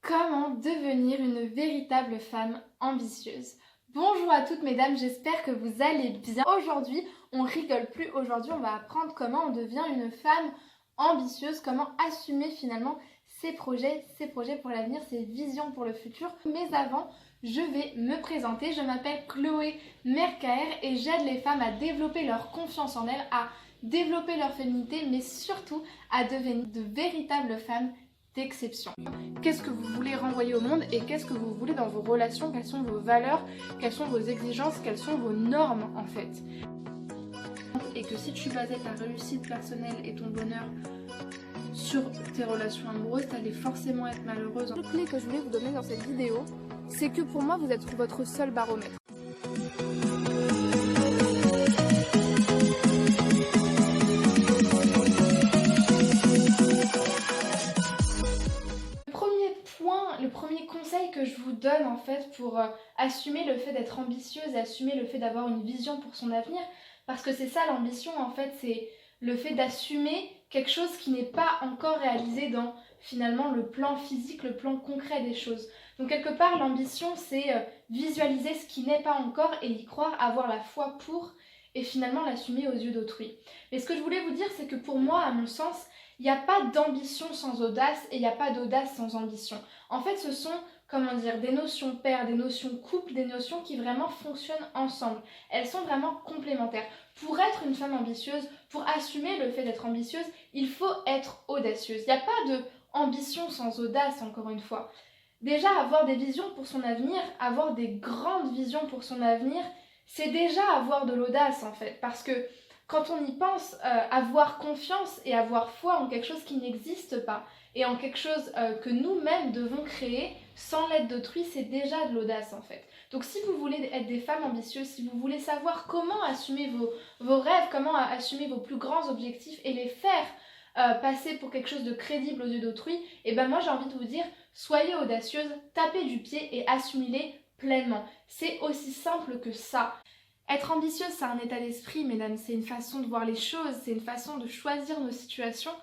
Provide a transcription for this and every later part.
Comment devenir une véritable femme ambitieuse? Bonjour à toutes mesdames, j'espère que vous allez bien. Aujourd'hui, on rigole plus, aujourd'hui on va apprendre comment on devient une femme ambitieuse, comment assumer finalement ses projets pour l'avenir, ses visions pour le futur. Mais avant, je vais me présenter, je m'appelle Chloé Mercaer et j'aide les femmes à développer leur confiance en elles, à développer leur féminité, mais surtout à devenir de véritables femmes d'exception. Qu'est-ce que vous voulez renvoyer au monde et qu'est-ce que vous voulez dans vos relations, quelles sont vos valeurs, quelles sont vos exigences, quelles sont vos normes en fait. Et que si tu basais ta réussite personnelle et ton bonheur sur tes relations amoureuses, t'allais forcément être malheureuse. La clé que je voulais vous donner dans cette vidéo, c'est que pour moi vous êtes votre seul baromètre. Le premier conseil que je vous donne en fait pour assumer le fait d'être ambitieuse et assumer le fait d'avoir une vision pour son avenir, parce que c'est ça l'ambition en fait, c'est le fait d'assumer quelque chose qui n'est pas encore réalisé dans finalement le plan physique, le plan concret des choses. Donc quelque part l'ambition c'est visualiser ce qui n'est pas encore et y croire, avoir la foi pour et finalement l'assumer aux yeux d'autrui. Mais ce que je voulais vous dire c'est que pour moi, à mon sens, il n'y a pas d'ambition sans audace et il n'y a pas d'audace sans ambition. En fait, ce sont, comment dire, des notions paires, des notions couple, des notions qui vraiment fonctionnent ensemble. Elles sont vraiment complémentaires. Pour être une femme ambitieuse, pour assumer le fait d'être ambitieuse, il faut être audacieuse. Il n'y a pas d'ambition sans audace, encore une fois. Déjà, avoir des visions pour son avenir, avoir des grandes visions pour son avenir, c'est déjà avoir de l'audace, en fait. Parce que quand on y pense, avoir confiance et avoir foi en quelque chose qui n'existe pas et en quelque chose que nous-mêmes devons créer sans l'aide d'autrui, c'est déjà de l'audace en fait. Donc si vous voulez être des femmes ambitieuses, si vous voulez savoir comment assumer vos rêves, comment assumer vos plus grands objectifs et les faire passer pour quelque chose de crédible aux yeux d'autrui, et ben moi j'ai envie de vous dire, soyez audacieuse, tapez du pied et assumez-les pleinement. C'est aussi simple que ça. Être ambitieuse, c'est un état d'esprit, mesdames, c'est une façon de voir les choses, c'est une façon de choisir nos situations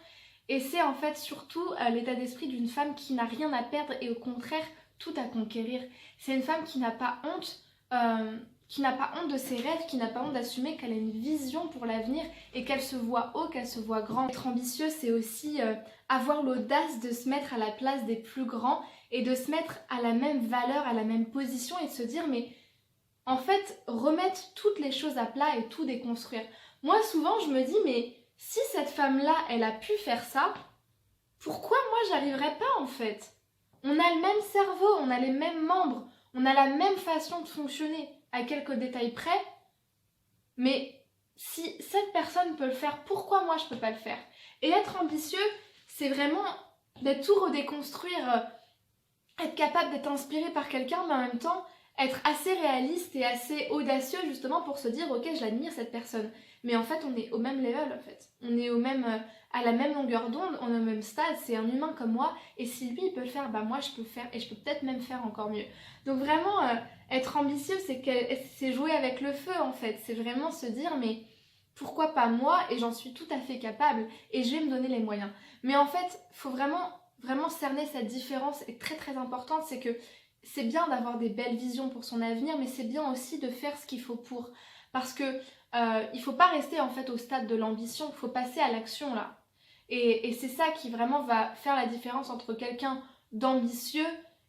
et c'est en fait surtout l'état d'esprit d'une femme qui n'a rien à perdre et au contraire tout à conquérir. C'est une femme qui n'a pas honte, de ses rêves, qui n'a pas honte d'assumer qu'elle a une vision pour l'avenir et qu'elle se voit haut, qu'elle se voit grand. Être ambitieuse, c'est aussi avoir l'audace de se mettre à la place des plus grands et de se mettre à la même valeur, à la même position et de se dire mais en fait, remettre toutes les choses à plat et tout déconstruire. Moi, souvent, je me dis, mais si cette femme-là, elle a pu faire ça, pourquoi moi, j'arriverais pas, en fait? On a le même cerveau, on a les mêmes membres, on a la même façon de fonctionner, à quelques détails près, mais si cette personne peut le faire, pourquoi moi, je peux pas le faire? Et être ambitieux, c'est vraiment d'être tout redéconstruire, être capable d'être inspiré par quelqu'un, mais en même temps, être assez réaliste et assez audacieux justement pour se dire ok j'admire cette personne mais en fait on est au même level en fait, on est à la même longueur d'onde, on est au même stade, c'est un humain comme moi et si lui il peut le faire bah moi je peux le faire et je peux peut-être même faire encore mieux. Donc vraiment être ambitieux c'est jouer avec le feu en fait, c'est vraiment se dire mais pourquoi pas moi et j'en suis tout à fait capable et je vais me donner les moyens. Mais en fait faut vraiment cerner cette différence est très très importante, c'est que c'est bien d'avoir des belles visions pour son avenir, mais c'est bien aussi de faire ce qu'il faut pour. Parce que il faut pas rester en fait au stade de l'ambition, il faut passer à l'action là. Et c'est ça qui vraiment va faire la différence entre quelqu'un d'ambitieux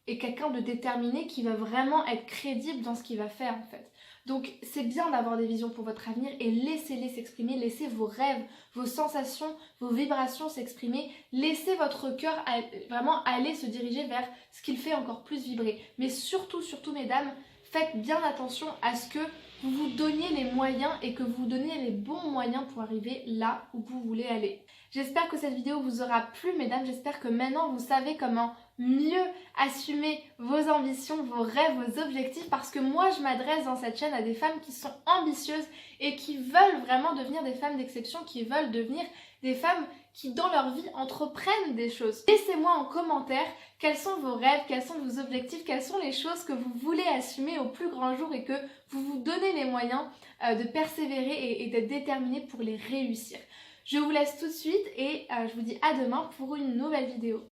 et quelqu'un de déterminé qui va vraiment être crédible dans ce qu'il va faire en fait. Donc c'est bien d'avoir des visions pour votre avenir et laissez-les s'exprimer, laissez vos rêves, vos sensations, vos vibrations s'exprimer, laissez votre cœur vraiment aller se diriger vers ce qu'il fait encore plus vibrer. Mais surtout, mesdames, faites bien attention à ce que vous vous donniez les moyens et que vous vous donniez les bons moyens pour arriver là où vous voulez aller. J'espère que cette vidéo vous aura plu, mesdames, j'espère que maintenant vous savez comment mieux assumer vos ambitions, vos rêves, vos objectifs parce que moi je m'adresse dans cette chaîne à des femmes qui sont ambitieuses et qui veulent vraiment devenir des femmes d'exception, qui veulent devenir des femmes qui dans leur vie entreprennent des choses. Laissez-moi en commentaire quels sont vos rêves, quels sont vos objectifs, quelles sont les choses que vous voulez assumer au plus grand jour et que vous vous donnez les moyens de persévérer et d'être déterminés pour les réussir. Je vous laisse tout de suite et je vous dis à demain pour une nouvelle vidéo.